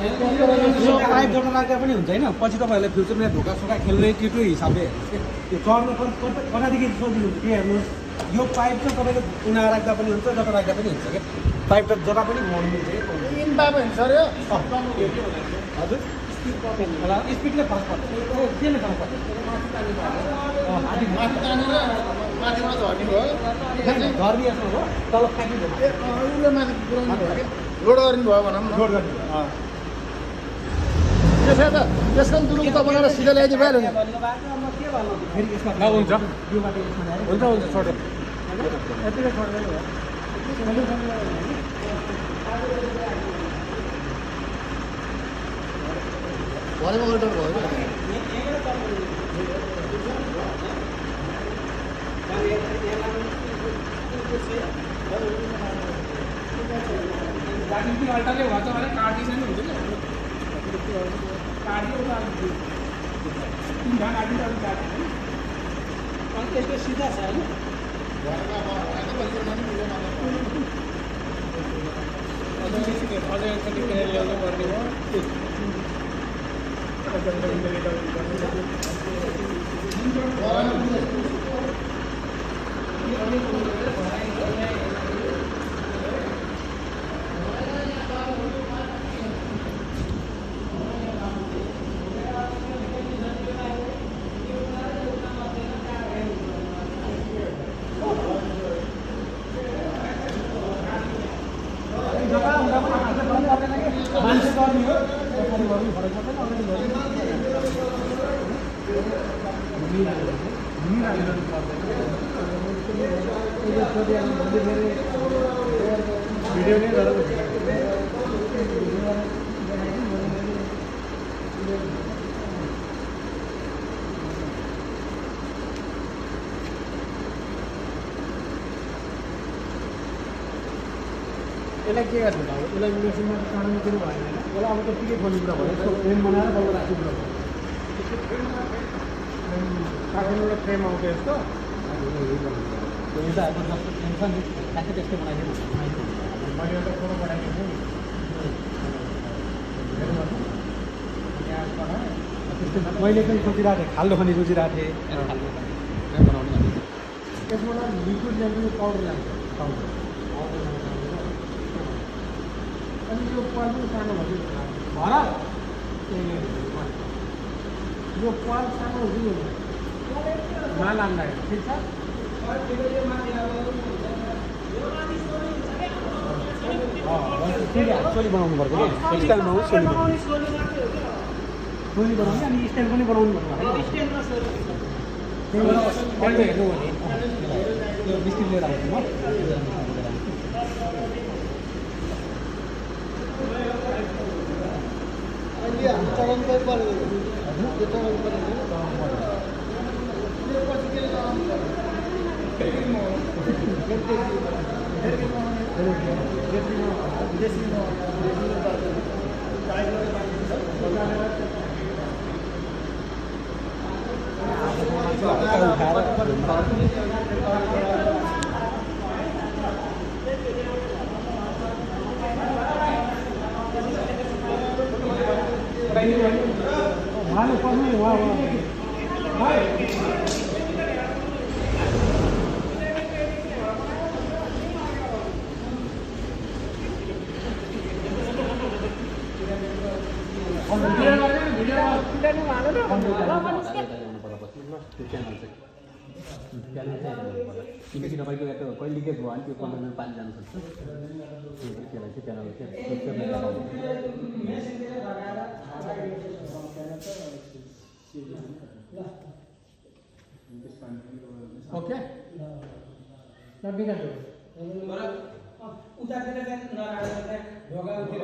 pipe जोड्न राख्दा पनि हुन्छ होइन पछि तपाईँहरूलाई फ्युचरमा ढोका सोका खेल्ने त्यो हिसाबले त्यो चढ्नु कतादेखि सोधिनुहुन्छ के हेर्नुहोस् यो पाइप चाहिँ तपाईँले उना राख्दा पनि हुन्छ जता राख्दा पनि हुन्छ क्या पाइप त जता पनि घुमाउनु मिल्छ हजुर स्पिडले फरक पर्छ केले फरक पर्छ झर्ने यसमा हो तल फ्याँकिदिनु लोड गर्नु भयो भनौँ लोड गर्नु त्यसै त त्यसको पनि दुलुक त बनाएर सिधा ल्याइदिनु भइहाल्यो नि हुन्छ हुन्छ छोड्यो यतिकै छोड्दैन भरेमा अल्टर भयो अल्टरले भन्छ भने काटिन्छ नि हुन्छ नि काट्यो तिन घाट आदि अनि त्यसको सिधा छ होइन अझै ल्याउनु पर्ने हो भिडियो नै गरेर यसलाई के गर्नु अब यसलाई मेसिनमा काट्नु दिनु भएन होइन यसलाई अब त टिकट खोल्नु कुरा भयो यसको फ्रेम बनाएर बल्ल राख्नु कुरा भयो काठमाडौँबाट फ्रेम आउँछ यस्तो एउटा जस्तो फ्रेम छ नि ट्याक्कै त्यस्तै बनाइदिनु मैले एउटा फोटो पठाइदिन्छु मैले पनि सोचिरहेको थिएँ खाल्डो खनी सोचिरहेको थिएँ बनाउनु त्यसबाट लिक्विड ल्याउने पाउडर लाग्छ पाउडर अनि यो पाल पनि सानो भयो भर यो पाल सानो हुँदै माल आउँदाखेरि ठिक छ सोली बनाउनु पर्छ कि स्टाइलमा हो सोली बनाउने अनि स्टाइल पनि बनाउनु पर्छ हेर्नु भने यो मिस्त्री लिएर आउँछु म किनकि तपाईँको यता कहिले लिकेज भयो भने त्यो कन्टेनर पानी जानु सक्छ त्यसलाई चाहिँ प्यानल ओके उतातिर चाहिँ नराखेर ढोका उतिर